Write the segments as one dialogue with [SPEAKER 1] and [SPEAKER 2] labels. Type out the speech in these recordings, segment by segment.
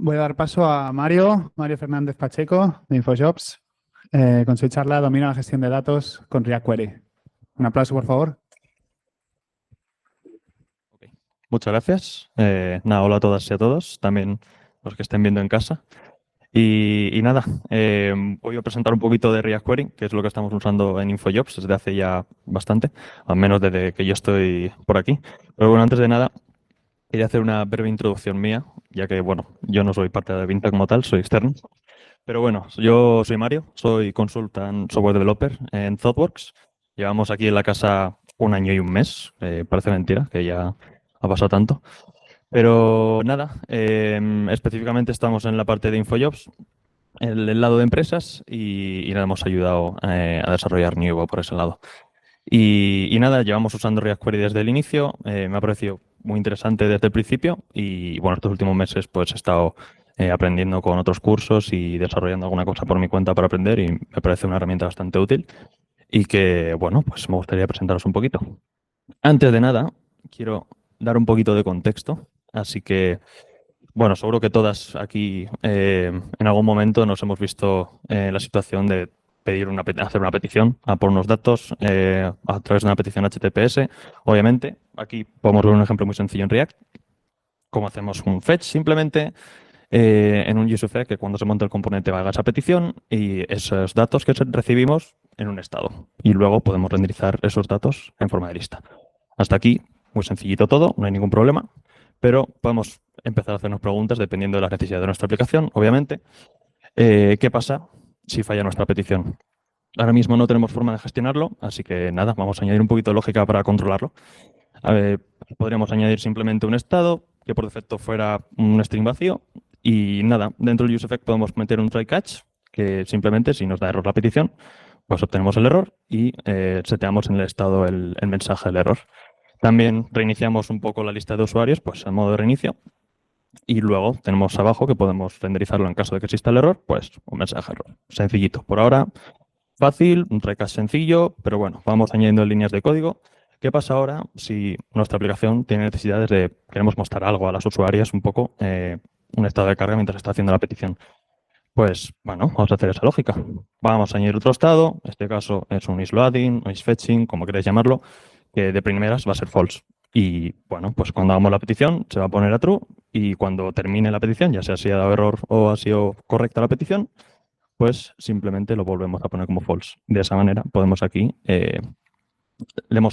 [SPEAKER 1] Voy a dar paso a Mario Fernández Pacheco, de InfoJobs, con su charla Domina la gestión de datos con React Query. Un aplauso, por favor.
[SPEAKER 2] Okay. Muchas gracias. Hola a todas y a todos, también los que estén viendo en casa. Y nada, voy a presentar un poquito de React Query, que es lo que estamos usando en InfoJobs desde hace ya bastante, al menos desde que yo estoy por aquí. Pero bueno, antes de nada, quería hacer una breve introducción mía, ya que, bueno, yo no soy parte de Vinta como tal, soy externo. Pero bueno, yo soy Mario, soy consultant software developer en ThoughtWorks. Llevamos aquí en la casa un año y un mes, parece mentira, que ya ha pasado tanto. Pero nada, específicamente estamos en la parte de InfoJobs, el lado de empresas, y nada, hemos ayudado a desarrollar Nuvo por ese lado. Y nada, llevamos usando React Query desde el inicio, me ha parecido muy interesante desde el principio y bueno, estos últimos meses pues he estado aprendiendo con otros cursos y desarrollando alguna cosa por mi cuenta para aprender y me parece una herramienta bastante útil y que bueno, pues me gustaría presentaros un poquito. Antes de nada, quiero dar un poquito de contexto, así que bueno, seguro que todas aquí en algún momento nos hemos visto en la situación de hacer una petición a por unos datos a través de una petición HTTPS. Obviamente, aquí podemos ver un ejemplo muy sencillo en React. Cómo hacemos un fetch simplemente en un useFetch que cuando se monta el componente va a esa petición y esos datos que recibimos en un estado. Y luego podemos renderizar esos datos en forma de lista. Hasta aquí, muy sencillito todo, no hay ningún problema, pero podemos empezar a hacernos preguntas dependiendo de las necesidades de nuestra aplicación, obviamente. ¿Qué pasa si falla nuestra petición? Ahora mismo no tenemos forma de gestionarlo, así que nada, vamos a añadir un poquito de lógica para controlarlo. Podríamos añadir simplemente un estado que por defecto fuera un string vacío y nada, dentro del useEffect podemos meter un try catch que simplemente si nos da error la petición, pues obtenemos el error y seteamos en el estado el mensaje del error. También reiniciamos un poco la lista de usuarios, pues en modo de reinicio. Y luego tenemos abajo que podemos renderizarlo en caso de que exista el error, pues un mensaje error. Sencillito. Por ahora, fácil, un try catch sencillo, pero bueno, vamos añadiendo líneas de código. ¿Qué pasa ahora si nuestra aplicación tiene necesidades de, queremos mostrar algo a las usuarias, un poco, un estado de carga mientras está haciendo la petición? Pues bueno, vamos a hacer esa lógica. Vamos a añadir otro estado, en este caso es un isLoading o isFetching, como queréis llamarlo, que de primeras va a ser false. Y bueno, pues cuando hagamos la petición se va a poner a true y cuando termine la petición, ya sea si ha dado error o ha sido correcta la petición, pues simplemente lo volvemos a poner como false. De esa manera podemos aquí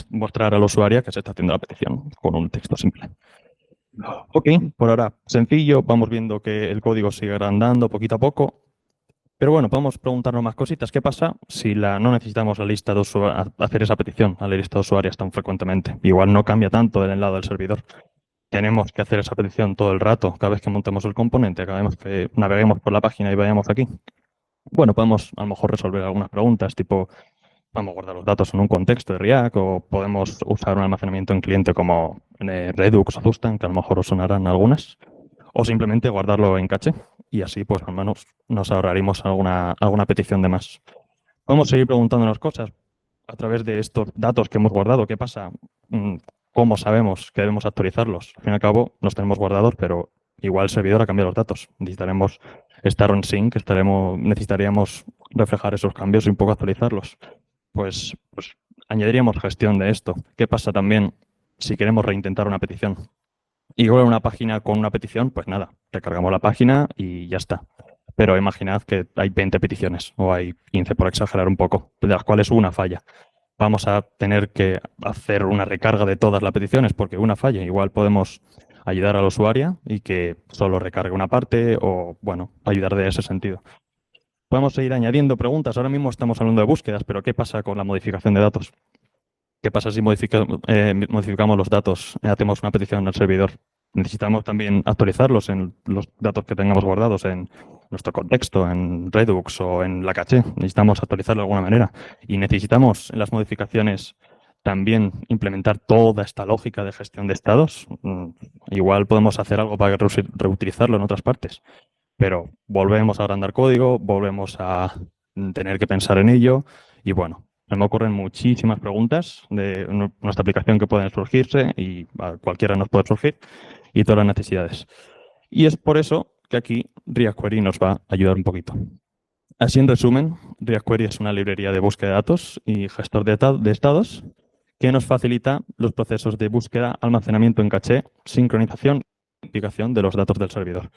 [SPEAKER 2] mostrar al usuario que se está haciendo la petición con un texto simple. Ok, por ahora sencillo, vamos viendo que el código sigue agrandando poquito a poco. Pero bueno, podemos preguntarnos más cositas. ¿Qué pasa si no necesitamos la lista de hacer esa petición a la lista de usuarios tan frecuentemente? Igual no cambia tanto del lado del servidor. Tenemos que hacer esa petición todo el rato, cada vez que montemos el componente, cada vez que naveguemos por la página y vayamos aquí. Bueno, podemos a lo mejor resolver algunas preguntas, tipo, vamos a guardar los datos en un contexto de React o podemos usar un almacenamiento en cliente como Redux o Zustand, que a lo mejor os sonarán algunas, o simplemente guardarlo en caché y así pues al menos nos ahorraremos alguna petición de más. Podemos seguir preguntándonos cosas a través de estos datos que hemos guardado. ¿Qué pasa? ¿Cómo sabemos que debemos actualizarlos? Al fin y al cabo los tenemos guardados, pero igual el servidor ha cambiado los datos. Necesitaremos estar on sync, necesitaríamos reflejar esos cambios y un poco actualizarlos. Pues añadiríamos gestión de esto. ¿Qué pasa también si queremos reintentar una petición? Igual una página con una petición, pues nada, recargamos la página y ya está. Pero imaginad que hay 20 peticiones o hay 15 por exagerar un poco, de las cuales una falla. Vamos a tener que hacer una recarga de todas las peticiones porque una falla. Igual podemos ayudar al usuario y que solo recargue una parte o, bueno, ayudar de ese sentido. Podemos seguir añadiendo preguntas. Ahora mismo estamos hablando de búsquedas, pero ¿qué pasa con la modificación de datos? ¿Qué pasa si modificamos los datos, hacemos una petición al servidor? Necesitamos también actualizarlos en los datos que tengamos guardados en nuestro contexto, en Redux o en la caché. Necesitamos actualizarlo de alguna manera. Y necesitamos en las modificaciones también implementar toda esta lógica de gestión de estados. Igual podemos hacer algo para reutilizarlo en otras partes. Pero volvemos a agrandar código, volvemos a tener que pensar en ello y bueno, me ocurren muchísimas preguntas de nuestra aplicación que pueden surgirse y a cualquiera nos puede surgir y todas las necesidades. Y es por eso que aquí React Query nos va a ayudar un poquito. Así en resumen, React Query es una librería de búsqueda de datos y gestor de estados que nos facilita los procesos de búsqueda, almacenamiento en caché, sincronización y identificación de los datos del servidor.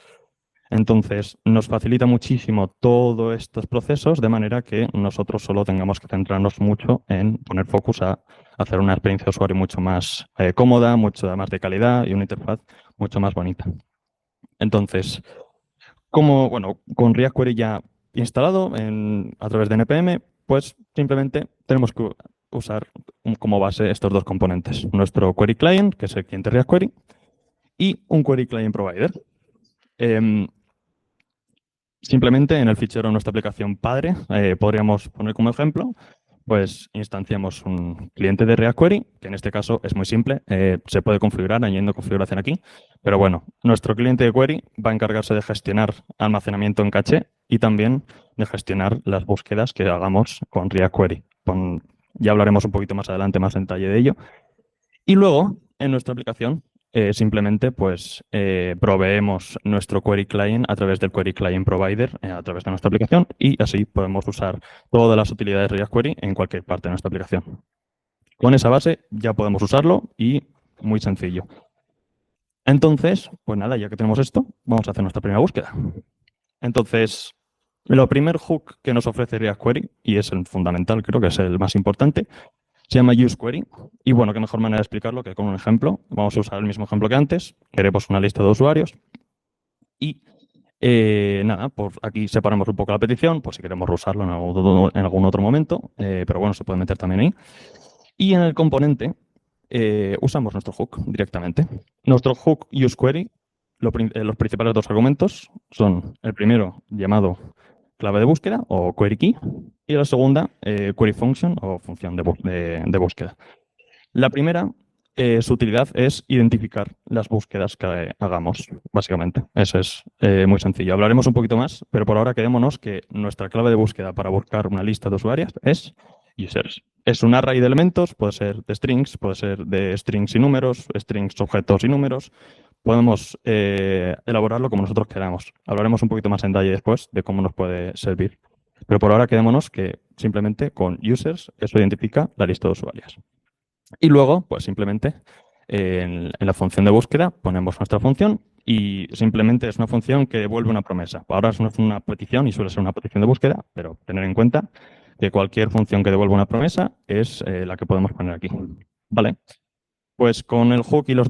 [SPEAKER 2] Entonces, nos facilita muchísimo todos estos procesos de manera que nosotros solo tengamos que centrarnos mucho en poner focus a hacer una experiencia de usuario mucho más cómoda, mucho más de calidad y una interfaz mucho más bonita. Entonces, con React Query ya instalado a través de NPM, pues simplemente tenemos que usar como base estos dos componentes. Nuestro Query Client, que es el cliente React Query, y un Query Client Provider. Simplemente en el fichero de nuestra aplicación padre, podríamos poner como ejemplo, pues instanciamos un cliente de React Query, que en este caso es muy simple, se puede configurar añadiendo configuración aquí, pero bueno, nuestro cliente de query va a encargarse de gestionar almacenamiento en caché y también de gestionar las búsquedas que hagamos con React Query. Ya hablaremos un poquito más adelante, más en detalle de ello. Y luego, en nuestra aplicación, simplemente pues proveemos nuestro Query Client a través del Query Client Provider, a través de nuestra aplicación, y así podemos usar todas las utilidades de React Query en cualquier parte de nuestra aplicación. Con esa base ya podemos usarlo y muy sencillo. Entonces, pues nada, ya que tenemos esto, vamos a hacer nuestra primera búsqueda. Entonces, el primer hook que nos ofrece React Query, y es el fundamental, creo que es el más importante, se llama useQuery. Y bueno, qué mejor manera de explicarlo que con un ejemplo. Vamos a usar el mismo ejemplo que antes. Queremos una lista de usuarios. Y nada, pues aquí separamos un poco la petición, pues si queremos usarlo en algún otro momento. Pero bueno, se puede meter también ahí. Y en el componente usamos nuestro hook directamente. Nuestro hook useQuery, los principales dos argumentos son el primero llamado clave de búsqueda o query key y la segunda query function o función de búsqueda. La primera, su utilidad es identificar las búsquedas que hagamos, básicamente. Eso es muy sencillo. Hablaremos un poquito más, pero por ahora quedémonos que nuestra clave de búsqueda para buscar una lista de usuarios es users. Es un array de elementos, puede ser de strings, puede ser de strings y números, strings, objetos y números. Podemos elaborarlo como nosotros queramos. Hablaremos un poquito más en detalle después de cómo nos puede servir. Pero por ahora quedémonos que simplemente con users eso identifica la lista de usuarios. Y luego, pues simplemente en la función de búsqueda ponemos nuestra función y simplemente es una función que devuelve una promesa. Ahora es una petición y suele ser una petición de búsqueda, pero tener en cuenta que cualquier función que devuelva una promesa es la que podemos poner aquí. Vale. Pues con el hook y los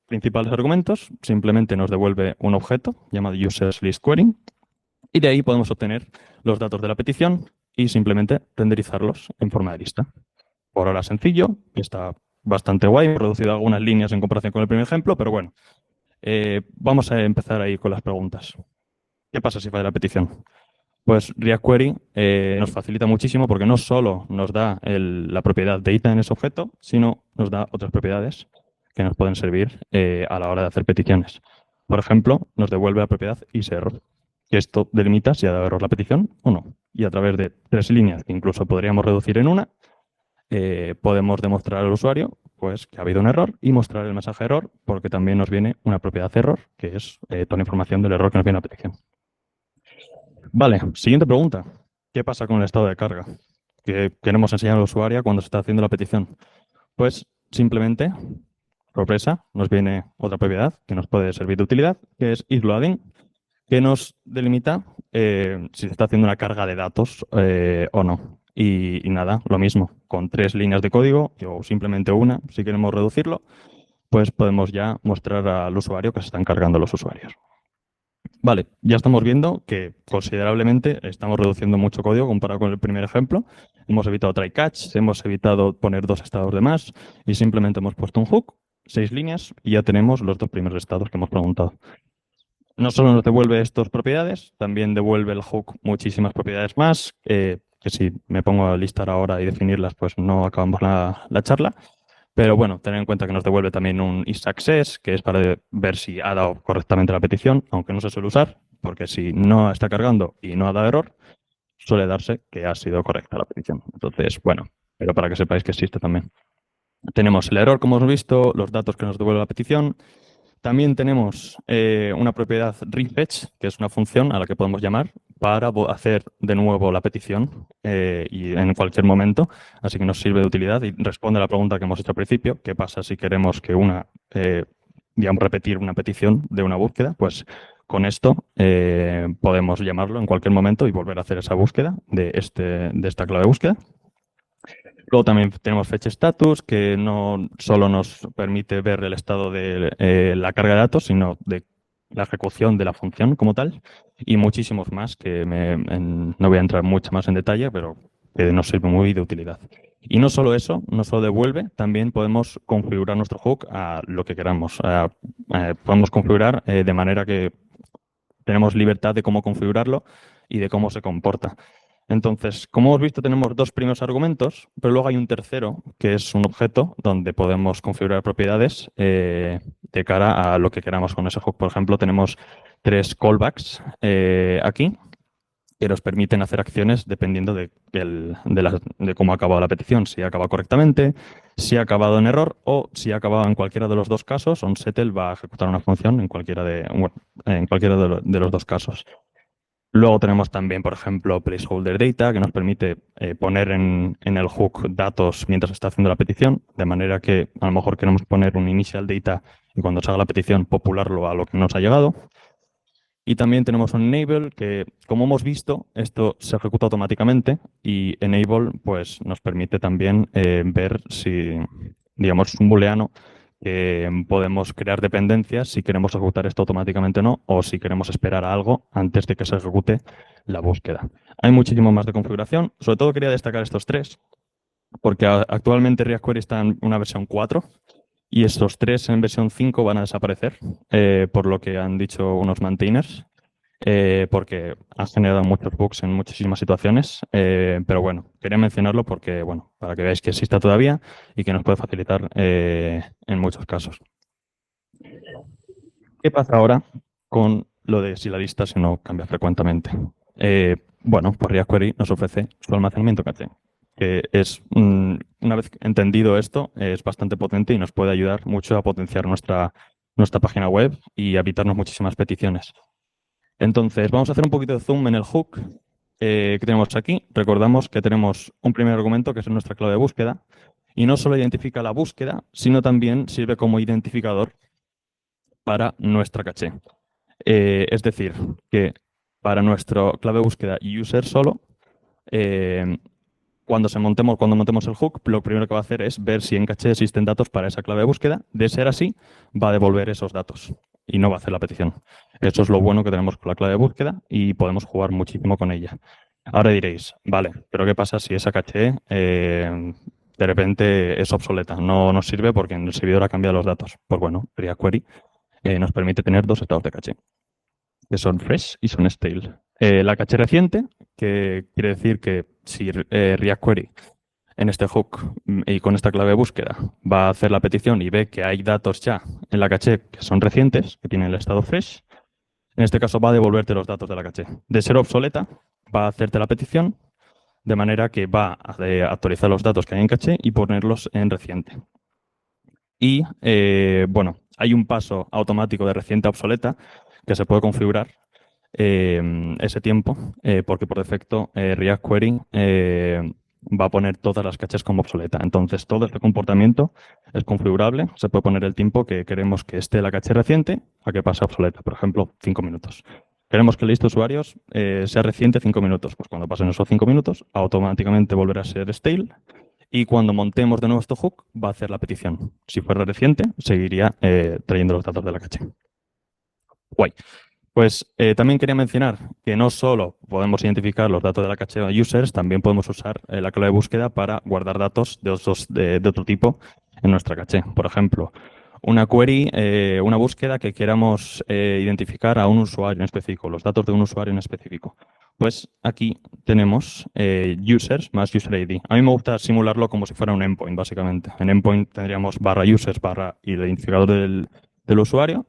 [SPEAKER 2] principales argumentos, simplemente nos devuelve un objeto llamado usersListQuery y de ahí podemos obtener los datos de la petición y simplemente renderizarlos en forma de lista. Por ahora sencillo, está bastante guay, he reducido algunas líneas en comparación con el primer ejemplo, pero bueno, vamos a empezar ahí con las preguntas. ¿Qué pasa si falla la petición? Pues React Query nos facilita muchísimo porque no solo nos da la propiedad data en ese objeto, sino nos da otras propiedades que nos pueden servir a la hora de hacer peticiones. Por ejemplo, nos devuelve la propiedad isError, que esto delimita si ha dado error la petición o no. Y a través de 3 líneas, que incluso podríamos reducir en una, podemos demostrar al usuario pues, que ha habido un error y mostrar el mensaje de error porque también nos viene una propiedad error, que es toda la información del error que nos viene a la petición. Vale, siguiente pregunta. ¿Qué pasa con el estado de carga? Que queremos enseñar al usuario cuando se está haciendo la petición. Pues simplemente, sorpresa, nos viene otra propiedad que nos puede servir de utilidad, que es isLoading, que nos delimita si se está haciendo una carga de datos o no. Y nada, lo mismo, con 3 líneas de código o simplemente una, si queremos reducirlo, pues podemos ya mostrar al usuario que se están cargando los usuarios. Vale, ya estamos viendo que considerablemente estamos reduciendo mucho código comparado con el primer ejemplo. Hemos evitado try catch, hemos evitado poner 2 estados de más y simplemente hemos puesto un hook, 6 líneas y ya tenemos los 2 primeros estados que hemos preguntado. No solo nos devuelve estas propiedades, también devuelve el hook muchísimas propiedades más, que si me pongo a listar ahora y definirlas, pues no acabamos la charla. Pero bueno, tener en cuenta que nos devuelve también un isSuccess, que es para ver si ha dado correctamente la petición, aunque no se suele usar, porque si no está cargando y no ha dado error, suele darse que ha sido correcta la petición. Entonces, bueno, pero para que sepáis que existe también. Tenemos el error, como hemos visto, los datos que nos devuelve la petición. También tenemos una propiedad refetch, que es una función a la que podemos llamar para hacer de nuevo la petición y en cualquier momento. Así que nos sirve de utilidad y responde a la pregunta que hemos hecho al principio. ¿Qué pasa si queremos que digamos, repetir una petición de una búsqueda? Pues con esto podemos llamarlo en cualquier momento y volver a hacer esa búsqueda de esta clave de búsqueda. Luego también tenemos fetch status, que no solo nos permite ver el estado de la carga de datos, sino de la ejecución de la función como tal, y muchísimos más que no voy a entrar mucho más en detalle, pero que nos sirve muy de utilidad. Y no solo eso, no solo devuelve, también podemos configurar nuestro hook a lo que queramos. Podemos configurar de manera que tenemos libertad de cómo configurarlo y de cómo se comporta. Entonces, como hemos visto, tenemos dos primeros argumentos, pero luego hay un tercero, que es un objeto donde podemos configurar propiedades de cara a lo que queramos con ese hook. Por ejemplo, tenemos 3 callbacks aquí que nos permiten hacer acciones dependiendo de cómo ha acabado la petición, si ha acabado correctamente, si ha acabado en error o si ha acabado en cualquiera de los dos casos. OnSettle va a ejecutar una función en cualquiera de los dos casos. Luego tenemos también, por ejemplo, placeholder data, que nos permite poner en el hook datos mientras está haciendo la petición, de manera que a lo mejor queremos poner un initial data y cuando se haga la petición popularlo a lo que nos ha llegado. Y también tenemos un enable que, como hemos visto, esto se ejecuta automáticamente y enable pues, nos permite también ver si, digamos, es un booleano que podemos crear dependencias si queremos ejecutar esto automáticamente o no, o si queremos esperar a algo antes de que se ejecute la búsqueda. Hay muchísimo más de configuración. Sobre todo quería destacar estos 3, porque actualmente React Query está en una versión 4 y estos 3 en versión 5 van a desaparecer, por lo que han dicho unos maintainers. Porque han generado muchos bugs en muchísimas situaciones, pero bueno, quería mencionarlo porque, bueno, para que veáis que exista todavía y que nos puede facilitar en muchos casos. ¿Qué pasa ahora con lo de si la lista si no cambia frecuentemente? Bueno, pues React Query nos ofrece su almacenamiento caché, que es, una vez entendido esto, es bastante potente y nos puede ayudar mucho a potenciar nuestra página web y a evitarnos muchísimas peticiones. Entonces, vamos a hacer un poquito de zoom en el hook que tenemos aquí. Recordamos que tenemos un primer argumento que es nuestra clave de búsqueda y no solo identifica la búsqueda, sino también sirve como identificador para nuestra caché. Es decir, que para nuestra clave de búsqueda user solo, cuando montemos el hook, lo primero que va a hacer es ver si en caché existen datos para esa clave de búsqueda. De ser así, va a devolver esos datos y no va a hacer la petición. Eso es lo bueno que tenemos con la clave de búsqueda y podemos jugar muchísimo con ella. Ahora diréis, vale, pero ¿qué pasa si esa caché de repente es obsoleta? No nos sirve porque el servidor ha cambiado los datos. Pues bueno, React Query nos permite tener 2 estados de caché, que son fresh y son stale. La caché reciente, que quiere decir que si React Query en este hook y con esta clave de búsqueda va a hacer la petición y ve que hay datos ya en la caché que son recientes, que tienen el estado fresh, en este caso va a devolverte los datos de la caché. De ser obsoleta, va a hacerte la petición de manera que va a actualizar los datos que hay en caché y ponerlos en reciente. Y, bueno, hay un paso automático de reciente a obsoleta que se puede configurar ese tiempo, porque por defecto React Query va a poner todas las cachés como obsoleta. Entonces, todo este comportamiento es configurable. Se puede poner el tiempo que queremos que esté la caché reciente a que pase obsoleta. Por ejemplo, 5 minutos. Queremos que la lista de usuarios sea reciente 5 minutos. Pues cuando pasen esos 5 minutos, automáticamente volverá a ser stale. Y cuando montemos de nuevo este hook, va a hacer la petición. Si fuera reciente, seguiría trayendo los datos de la caché. Guay. Pues también quería mencionar que no solo podemos identificar los datos de la caché de users, también podemos usar la clave de búsqueda para guardar datos de otro tipo en nuestra caché. Por ejemplo, una query, una búsqueda que queramos identificar a un usuario en específico, los datos de un usuario en específico. Pues aquí tenemos users más user ID. A mí me gusta simularlo como si fuera un endpoint, básicamente. En endpoint tendríamos /users/ y el identificador del usuario.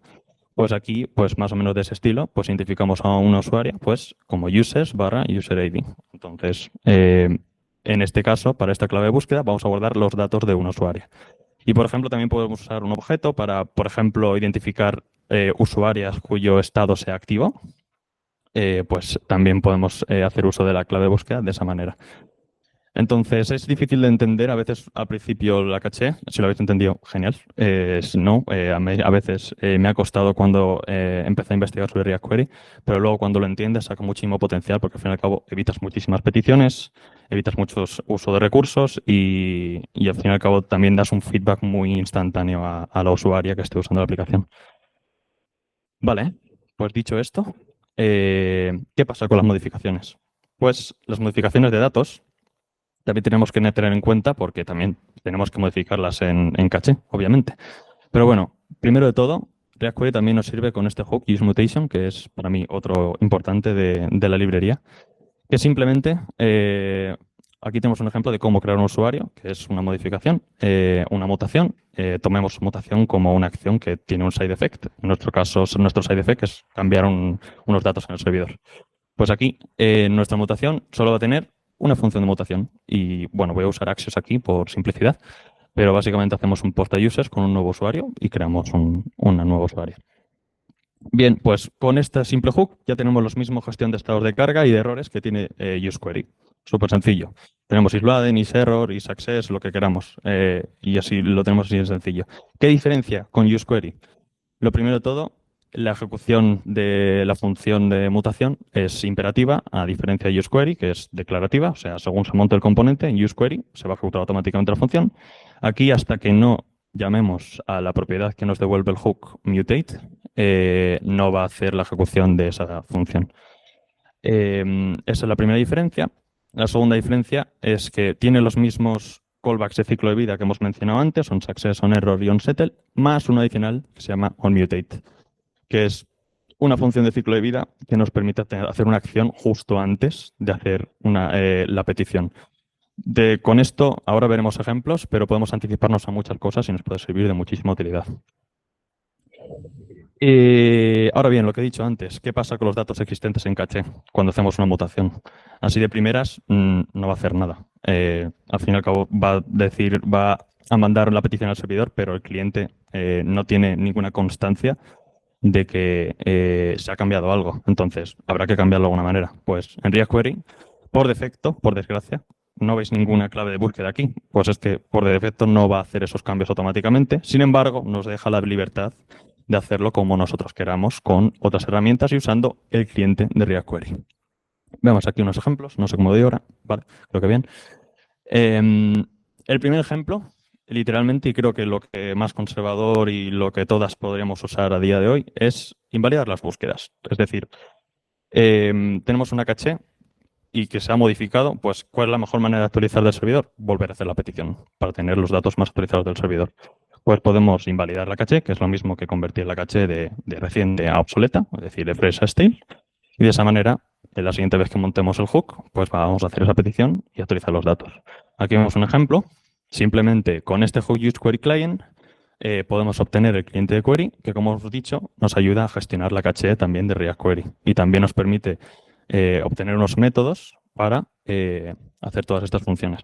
[SPEAKER 2] Pues aquí, pues más o menos de ese estilo, pues identificamos a un usuario pues como users /user ID. Entonces, en este caso, para esta clave de búsqueda, vamos a guardar los datos de un usuario. Y, por ejemplo, también podemos usar un objeto para, por ejemplo, identificar usuarias cuyo estado sea activo. Pues también podemos hacer uso de la clave de búsqueda de esa manera. Entonces, es difícil de entender a veces al principio la caché. Si lo habéis entendido, genial. Si no, a veces me ha costado cuando empecé a investigar sobre React Query, pero luego cuando lo entiendes saca muchísimo potencial porque al fin y al cabo evitas muchísimas peticiones, evitas muchos uso de recursos y al fin y al cabo también das un feedback muy instantáneo a la usuaria que esté usando la aplicación. Vale, pues dicho esto, ¿qué pasa con las modificaciones? Pues las modificaciones de datos también tenemos que tener en cuenta porque también tenemos que modificarlas en caché, obviamente. Pero bueno, primero de todo, React Query también nos sirve con este hook useMutation, que es para mí otro importante de la librería, que simplemente, aquí tenemos un ejemplo de cómo crear un usuario, que es una modificación, una mutación. Tomemos mutación como una acción que tiene un side effect. En nuestro caso, nuestro side effect es cambiar unos datos en el servidor. Pues aquí, nuestra mutación solo va a tener una función de mutación. Y bueno, voy a usar Axios aquí por simplicidad, pero básicamente hacemos un post a users con un nuevo usuario y creamos una nueva usuario. Bien, pues con este simple hook ya tenemos los mismos gestión de estados de carga y de errores que tiene useQuery. Súper sencillo. Tenemos isLoading, isError, isAccess, lo que queramos. Y así lo tenemos así de sencillo. ¿Qué diferencia con useQuery? Lo primero de todo, la ejecución de la función de mutación es imperativa, a diferencia de useQuery, que es declarativa. O sea, según se monte el componente en useQuery, se va a ejecutar automáticamente la función. Aquí, hasta que no llamemos a la propiedad que nos devuelve el hook mutate, no va a hacer la ejecución de esa función. Esa es la primera diferencia. La segunda diferencia es que tiene los mismos callbacks de ciclo de vida que hemos mencionado antes, onSuccess, onError y onSettle, más uno adicional que se llama onMutate, que es una función de ciclo de vida que nos permite hacer una acción justo antes de hacer la petición. Con esto ahora veremos ejemplos, pero podemos anticiparnos a muchas cosas y nos puede servir de muchísima utilidad. Ahora bien, lo que he dicho antes, ¿qué pasa con los datos existentes en caché cuando hacemos una mutación? Así de primeras, no va a hacer nada. Al fin y al cabo va a mandar la petición al servidor, pero el cliente no tiene ninguna constancia de que se ha cambiado algo. Entonces, habrá que cambiarlo de alguna manera. Pues en React Query, por defecto, por desgracia, no veis ninguna clave de búsqueda aquí. Pues es que por defecto no va a hacer esos cambios automáticamente. Sin embargo, nos deja la libertad de hacerlo como nosotros queramos con otras herramientas y usando el cliente de React Query. Veamos aquí unos ejemplos. No sé cómo doy ahora. Vale, creo que bien. El primer ejemplo, literalmente, y creo que lo que más conservador y lo que todas podríamos usar a día de hoy, es invalidar las búsquedas. Es decir, tenemos una caché y que se ha modificado, pues ¿cuál es la mejor manera de actualizar del servidor? Volver a hacer la petición para tener los datos más actualizados del servidor. Pues podemos invalidar la caché, que es lo mismo que convertir la caché de reciente a obsoleta, es decir, de fresh a stale, y de esa manera, en la siguiente vez que montemos el hook, pues vamos a hacer esa petición y actualizar los datos. Aquí vemos un ejemplo. Simplemente con este hook useQuery client podemos obtener el cliente de query, que como os he dicho, nos ayuda a gestionar la caché también de React Query y también nos permite obtener unos métodos para hacer todas estas funciones.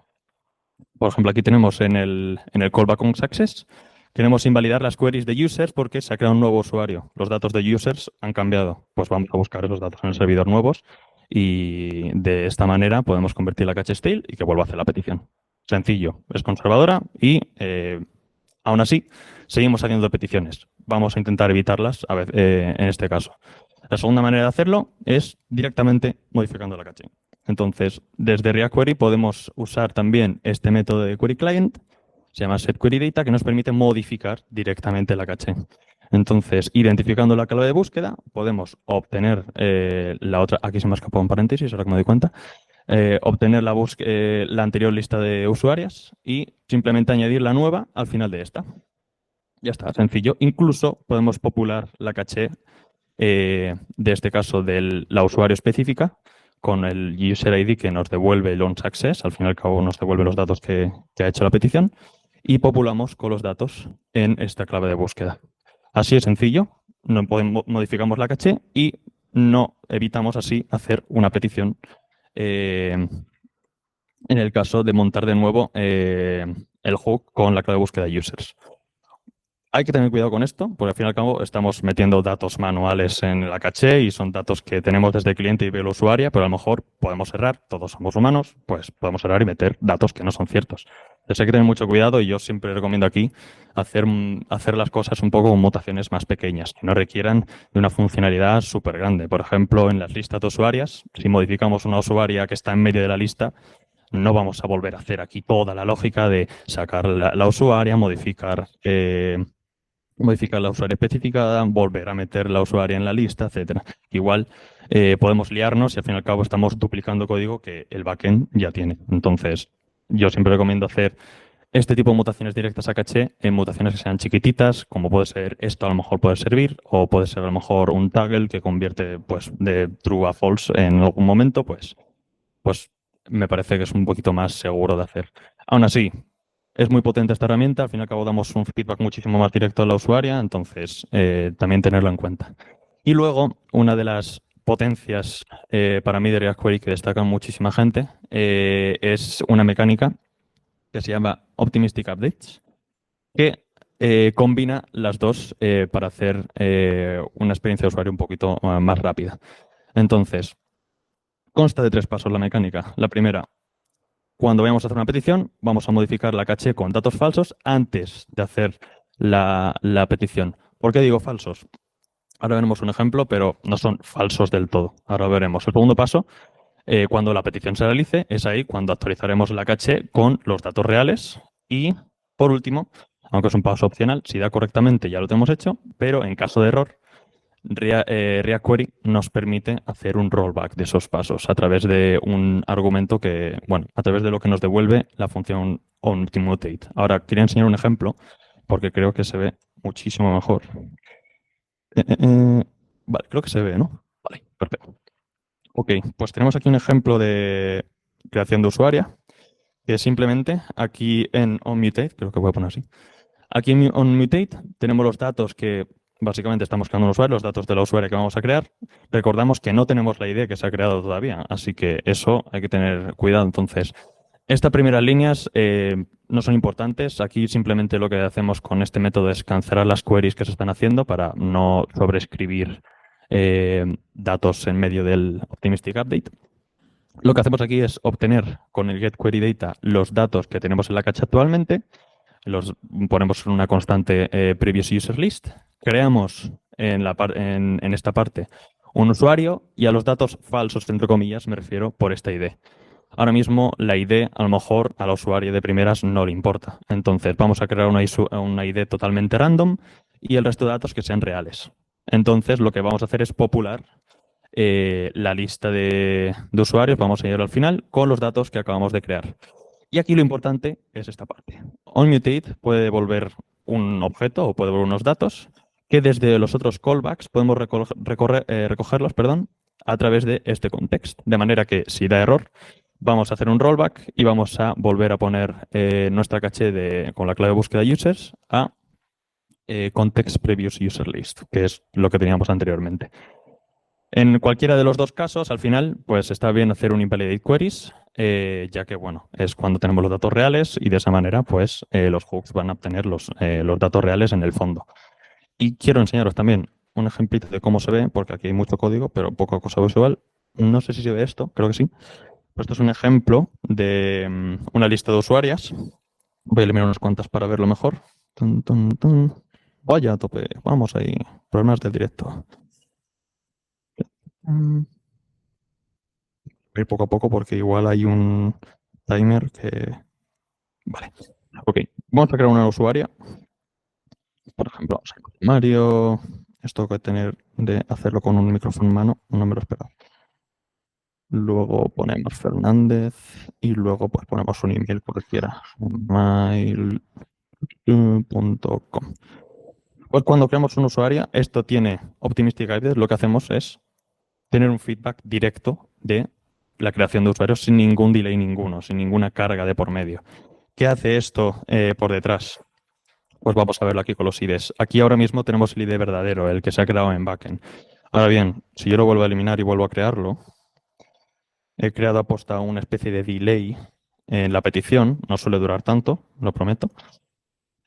[SPEAKER 2] Por ejemplo, aquí tenemos en el callback onSuccess, queremos invalidar las queries de users porque se ha creado un nuevo usuario. Los datos de users han cambiado. Pues vamos a buscar esos datos en el servidor nuevos y de esta manera podemos convertir la caché stale y que vuelva a hacer la petición. Sencillo, es conservadora y aún así seguimos haciendo peticiones. Vamos a intentar evitarlas en este caso. La segunda manera de hacerlo es directamente modificando la caché. Entonces, desde React Query podemos usar también este método de query client, se llama setQueryData, que nos permite modificar directamente la caché. Entonces, identificando la clave de búsqueda, podemos obtener la otra, aquí se me ha escapado un paréntesis, ahora que me doy cuenta, obtener la anterior lista de usuarias y simplemente añadir la nueva al final de esta. Ya está, sencillo. Incluso podemos popular la caché de este caso de la usuario específica con el user ID que nos devuelve el onSuccess, al fin y al cabo nos devuelve los datos que ha hecho la petición y populamos con los datos en esta clave de búsqueda. Así es sencillo, modificamos la caché y no evitamos así hacer una petición en el caso de montar de nuevo el hook con la clave de búsqueda de users. Hay que tener cuidado con esto, porque al fin y al cabo estamos metiendo datos manuales en la caché y son datos que tenemos desde el cliente y el usuario, pero a lo mejor podemos errar, todos somos humanos, pues podemos errar y meter datos que no son ciertos. Entonces hay que tener mucho cuidado y yo siempre recomiendo aquí hacer las cosas un poco con mutaciones más pequeñas, que no requieran de una funcionalidad súper grande. Por ejemplo, en las listas de usuarias, si modificamos una usuaria que está en medio de la lista, no vamos a volver a hacer aquí toda la lógica de sacar la usuaria, modificar la usuaria especificada, volver a meter la usuaria en la lista, etcétera. Igual podemos liarnos y al fin y al cabo estamos duplicando código que el backend ya tiene. Entonces, yo siempre recomiendo hacer este tipo de mutaciones directas a caché en mutaciones que sean chiquititas, como puede ser esto a lo mejor puede servir, o puede ser a lo mejor un toggle que convierte pues de true a false en algún momento, pues me parece que es un poquito más seguro de hacer. Aún así, es muy potente esta herramienta, al fin y al cabo damos un feedback muchísimo más directo a la usuaria, entonces también tenerlo en cuenta. Y luego, una de las potencias para mí de React Query que destacan muchísima gente es una mecánica que se llama Optimistic Updates, que combina las dos para hacer una experiencia de usuario un poquito más rápida. Entonces, consta de 3 pasos la mecánica. La primera, cuando vayamos a hacer una petición, vamos a modificar la caché con datos falsos antes de hacer la petición. ¿Por qué digo falsos? Ahora veremos un ejemplo, pero no son falsos del todo. Ahora veremos. El segundo paso, cuando la petición se realice, es ahí cuando actualizaremos la caché con los datos reales. Y, por último, aunque es un paso opcional, si da correctamente ya lo tenemos hecho, pero en caso de error, React Query nos permite hacer un rollback de esos pasos a través de un argumento que, bueno, a través de lo que nos devuelve la función onTimutate. Ahora, quería enseñar un ejemplo porque creo que se ve muchísimo mejor. Vale, creo que se ve, ¿no? Vale, perfecto. Ok, pues tenemos aquí un ejemplo de creación de usuaria que simplemente aquí en onMutate, creo que voy a poner así. Aquí en onMutate tenemos los datos que básicamente estamos creando un usuario, los datos de la usuaria que vamos a crear. Recordamos que no tenemos la ID que se ha creado todavía, así que eso hay que tener cuidado. Entonces, estas primeras líneas no son importantes. Aquí simplemente lo que hacemos con este método es cancelar las queries que se están haciendo para no sobreescribir datos en medio del Optimistic Update. Lo que hacemos aquí es obtener con el getQueryData los datos que tenemos en la caché actualmente, los ponemos en una constante previous user list, creamos en esta parte un usuario y a los datos falsos, entre comillas, me refiero por esta ID. Ahora mismo la ID a lo mejor al usuario de primeras no le importa. Entonces vamos a crear una ID totalmente random y el resto de datos que sean reales. Entonces lo que vamos a hacer es popular la lista de usuarios, vamos a ir al final, con los datos que acabamos de crear. Y aquí lo importante es esta parte. OnMutate puede devolver un objeto o puede devolver unos datos que desde los otros callbacks podemos recogerlos, a través de este context. De manera que si da error, vamos a hacer un rollback y vamos a volver a poner nuestra caché con la clave de búsqueda users a context previous user list, que es lo que teníamos anteriormente. En cualquiera de los dos casos, al final, pues está bien hacer un invalidate queries, ya que, bueno, es cuando tenemos los datos reales y de esa manera, pues, los hooks van a obtener los datos reales en el fondo. Y quiero enseñaros también un ejemplito de cómo se ve, porque aquí hay mucho código, pero poca cosa visual. No sé si se ve esto, creo que sí. Pues esto es un ejemplo de una lista de usuarias. Voy a eliminar unas cuantas para verlo mejor. Tun, tun, tun. Vaya a tope, vamos ahí. Problemas del directo. Voy a ir poco a poco porque igual hay un timer que... Vale. Ok, vamos a crear una usuaria. Por ejemplo, vamos a ir con Mario. Esto que tener de hacerlo con un micrófono en mano, no me lo esperaba. Luego ponemos Fernández y luego pues ponemos un email cualquiera. Mail.com. Pues cuando creamos una usuaria, esto tiene Optimistic Updates, lo que hacemos es tener un feedback directo de la creación de usuarios sin ningún delay ninguno, sin ninguna carga de por medio. ¿Qué hace esto por detrás? Pues vamos a verlo aquí con los IDs. Aquí ahora mismo tenemos el ID verdadero, el que se ha creado en backend. Ahora bien, si yo lo vuelvo a eliminar y vuelvo a crearlo, he creado aposta una especie de delay en la petición, no suele durar tanto, lo prometo.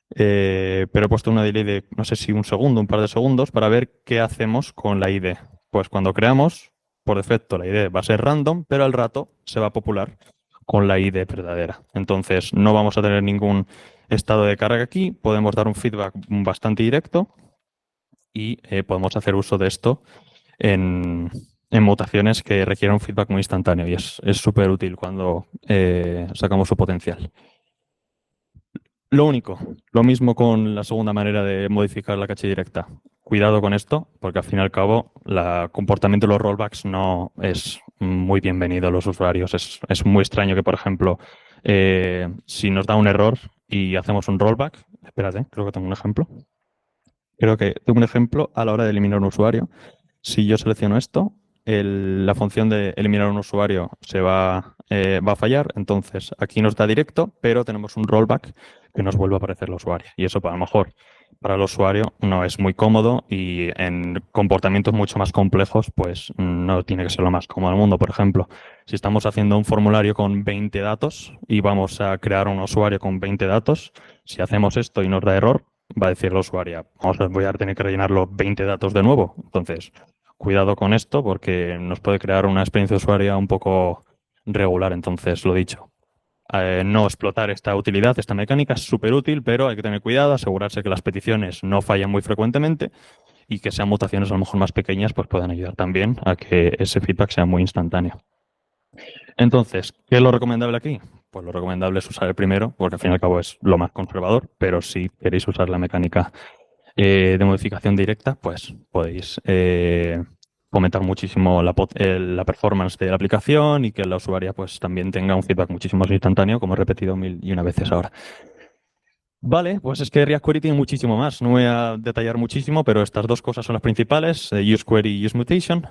[SPEAKER 2] Pero he puesto una delay de, no sé si un segundo, un par de segundos, para ver qué hacemos con la ID. Pues cuando creamos, por defecto, la ID va a ser random, pero al rato se va a popular con la ID verdadera. Entonces, no vamos a tener ningún estado de carga aquí, podemos dar un feedback bastante directo y podemos hacer uso de esto en mutaciones que requieren un feedback muy instantáneo y es súper útil cuando sacamos su potencial. Lo único, lo mismo con la segunda manera de modificar la caché directa. Cuidado con esto, porque al fin y al cabo el comportamiento de los rollbacks no es muy bienvenido a los usuarios. Es muy extraño que, por ejemplo, si nos da un error y hacemos un rollback, espérate, creo que tengo un ejemplo. Creo que tengo un ejemplo a la hora de eliminar un usuario. Si yo selecciono esto, la función de eliminar un usuario va a fallar. Entonces, aquí nos da directo, pero tenemos un rollback que nos vuelve a aparecer el usuario. Y eso, a lo mejor, para el usuario no es muy cómodo y en comportamientos mucho más complejos, pues no tiene que ser lo más cómodo del mundo. Por ejemplo, si estamos haciendo un formulario con 20 datos y vamos a crear un usuario con 20 datos, si hacemos esto y nos da error, va a decir el usuario, voy a tener que rellenar los 20 datos de nuevo. Entonces, cuidado con esto porque nos puede crear una experiencia de usuario un poco regular. Entonces, lo dicho, no explotar esta utilidad, esta mecánica es súper útil, pero hay que tener cuidado, asegurarse que las peticiones no fallen muy frecuentemente y que sean mutaciones a lo mejor más pequeñas, pues pueden ayudar también a que ese feedback sea muy instantáneo. Entonces, ¿qué es lo recomendable aquí? Pues lo recomendable es usar el primero, porque al fin y al cabo es lo más conservador, pero si queréis usar la mecánica de modificación directa, pues podéis fomentar muchísimo la performance de la aplicación y que la usuaria pues también tenga un feedback muchísimo más instantáneo, como he repetido 1001 veces ahora. Vale, pues es que React Query tiene muchísimo más. No voy a detallar muchísimo, pero estas dos cosas son las principales, useQuery y useMutation.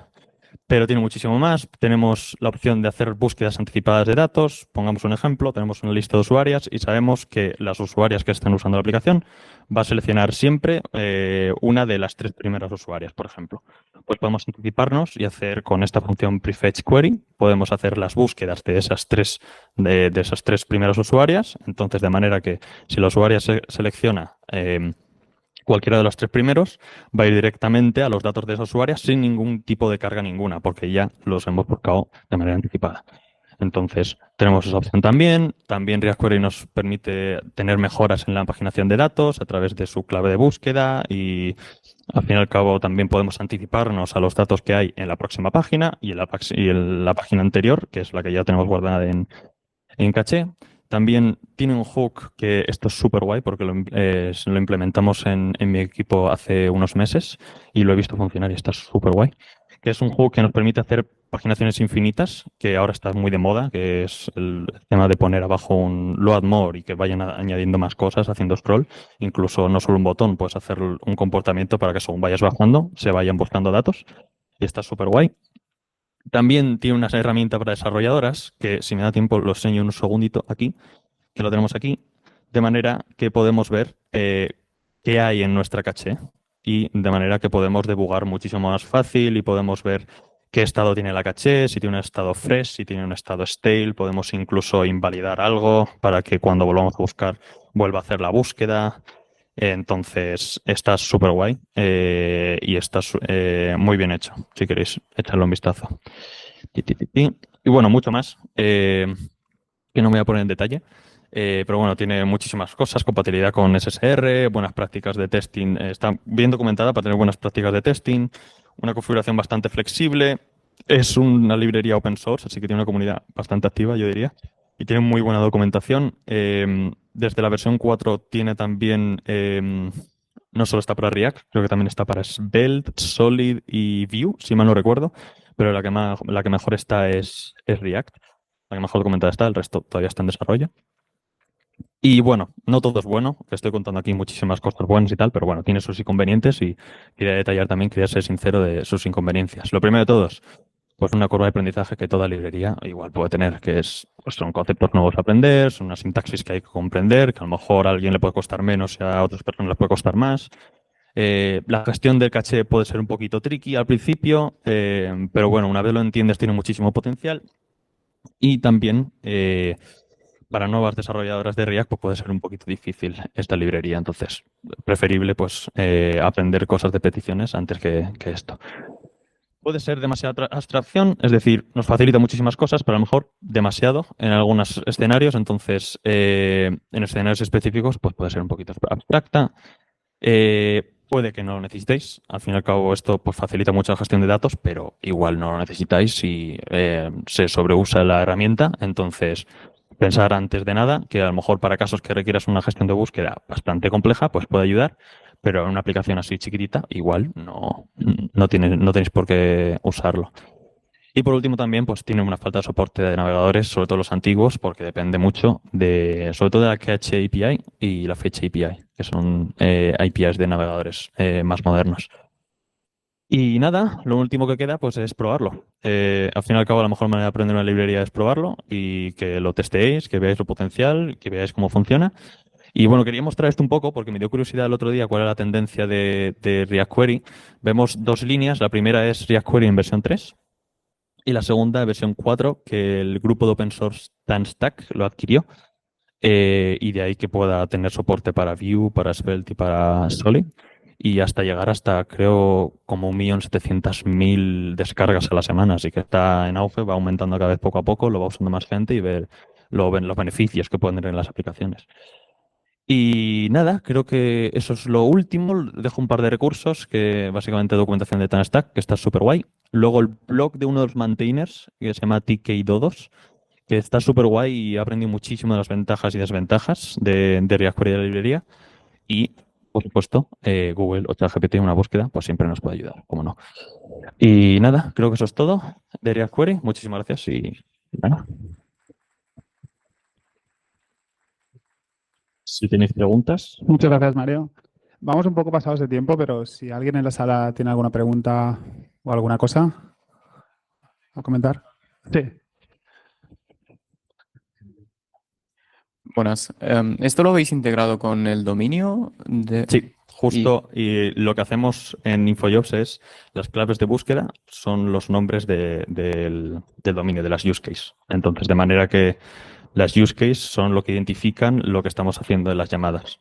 [SPEAKER 2] Pero tiene muchísimo más. Tenemos la opción de hacer búsquedas anticipadas de datos. Pongamos un ejemplo, tenemos una lista de usuarias y sabemos que las usuarias que están usando la aplicación va a seleccionar siempre una de las 3 primeras usuarias, por ejemplo. Pues podemos anticiparnos y hacer con esta función prefetch query, podemos hacer las búsquedas de esas tres primeras usuarias. Entonces, de manera que si la usuaria selecciona cualquiera de los 3 primeros, va a ir directamente a los datos de esa usuaria sin ningún tipo de carga ninguna, porque ya los hemos buscado de manera anticipada. Entonces, tenemos esa opción también. También React Query nos permite tener mejoras en la paginación de datos a través de su clave de búsqueda y, al fin y al cabo, también podemos anticiparnos a los datos que hay en la próxima página y en la página anterior, que es la que ya tenemos guardada en caché. También tiene un hook que esto es súper guay porque lo implementamos en mi equipo hace unos meses y lo he visto funcionar y está súper guay. Que es un hook que nos permite hacer paginaciones infinitas, que ahora está muy de moda, que es el tema de poner abajo un load more y que vayan añadiendo más cosas haciendo scroll. Incluso no solo un botón, puedes hacer un comportamiento para que según vayas bajando se vayan buscando datos. Y está súper guay. También tiene unas herramientas para desarrolladoras, que si me da tiempo lo enseño un segundito aquí, que lo tenemos aquí, de manera que podemos ver qué hay en nuestra caché y de manera que podemos debugar muchísimo más fácil y podemos ver qué estado tiene la caché, si tiene un estado fresh, si tiene un estado stale, podemos incluso invalidar algo para que cuando volvamos a buscar vuelva a hacer la búsqueda. Entonces, está súper guay y está muy bien hecho, si queréis echarle un vistazo. Y bueno, mucho más, que no me voy a poner en detalle, pero bueno, tiene muchísimas cosas, compatibilidad con SSR, buenas prácticas de testing, está bien documentada para tener buenas prácticas de testing, una configuración bastante flexible, es una librería open source, así que tiene una comunidad bastante activa, yo diría, y tiene muy buena documentación. Desde la versión 4 tiene también, no solo está para React, creo que también está para Svelte, Solid y Vue, si mal no recuerdo, pero la que mejor está es React. La que mejor documentada está, el resto todavía está en desarrollo. Y bueno, no todo es bueno, que estoy contando aquí muchísimas cosas buenas y tal, pero bueno, tiene sus inconvenientes y quería detallar también, quería ser sincero de sus inconveniencias. Lo primero de todos, pues una curva de aprendizaje que toda librería igual puede tener, que pues son conceptos nuevos a aprender, son una sintaxis que hay que comprender, que a lo mejor a alguien le puede costar menos y a otras personas les puede costar más. La gestión del caché puede ser un poquito tricky al principio, pero bueno, una vez lo entiendes tiene muchísimo potencial. Y también para nuevas desarrolladoras de React pues puede ser un poquito difícil esta librería. Entonces, preferible pues aprender cosas de peticiones antes que esto. Puede ser demasiada abstracción, es decir, nos facilita muchísimas cosas, pero a lo mejor demasiado en algunos escenarios. Entonces, en escenarios específicos, pues puede ser un poquito abstracta. Puede que no lo necesitéis. Al fin y al cabo, esto pues, facilita mucho la gestión de datos, pero igual no lo necesitáis si se sobreusa la herramienta. Entonces, pensar antes de nada que a lo mejor para casos que requieras una gestión de búsqueda bastante compleja, pues puede ayudar, pero en una aplicación así chiquitita, igual no tenéis por qué usarlo. Y por último también, pues tiene una falta de soporte de navegadores, sobre todo los antiguos, porque depende mucho sobre todo de la Cache API y la Fetch API, que son APIs de navegadores más modernos. Y nada, lo último que queda pues es probarlo. Al fin y al cabo, la mejor manera de aprender una librería es probarlo y que lo testéis, que veáis lo potencial, que veáis cómo funciona. Y bueno, quería mostrar esto un poco porque me dio curiosidad el otro día cuál era la tendencia de React Query. Vemos dos líneas. La primera es React Query en versión 3 y la segunda versión 4 que el grupo de open source TanStack lo adquirió. Y de ahí que pueda tener soporte para Vue, para Svelte y para Solid. Y hasta llegar hasta, creo, como 1.700.000 descargas a la semana. Así que está en auge, va aumentando cada vez poco a poco, lo va usando más gente y ven los beneficios que pueden tener en las aplicaciones. Y nada, creo que eso es lo último. Dejo un par de recursos, que básicamente documentación de TanStack, que está súper guay. Luego el blog de uno de los maintainers, que se llama TK Dodos, que está súper guay y he aprendido muchísimo de las ventajas y desventajas de React Query de la librería. Y, por supuesto, Google o ChatGPT en una búsqueda, pues siempre nos puede ayudar, como no. Y nada, creo que eso es todo de React Query. Muchísimas gracias y nada. Si tenéis preguntas.
[SPEAKER 1] Muchas gracias, Mario. Vamos un poco pasados de tiempo, pero si alguien en la sala tiene alguna pregunta o alguna cosa a comentar. Sí.
[SPEAKER 3] Buenas. ¿Esto lo habéis integrado con el dominio?
[SPEAKER 2] Sí, justo. Y lo que hacemos en InfoJobs es las claves de búsqueda son los nombres del dominio, de las use case. Entonces, de manera que las use case son lo que identifican lo que estamos haciendo en las llamadas.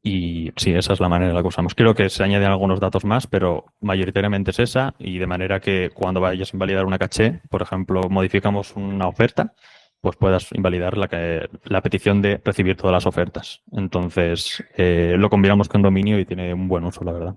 [SPEAKER 2] Y sí, esa es la manera en la que usamos. Creo que se añaden algunos datos más, pero mayoritariamente es esa. Y de manera que cuando vayas a invalidar una caché, por ejemplo, modificamos una oferta, pues puedas invalidar la petición de recibir todas las ofertas. Entonces, lo combinamos con dominio y tiene un buen uso, la verdad.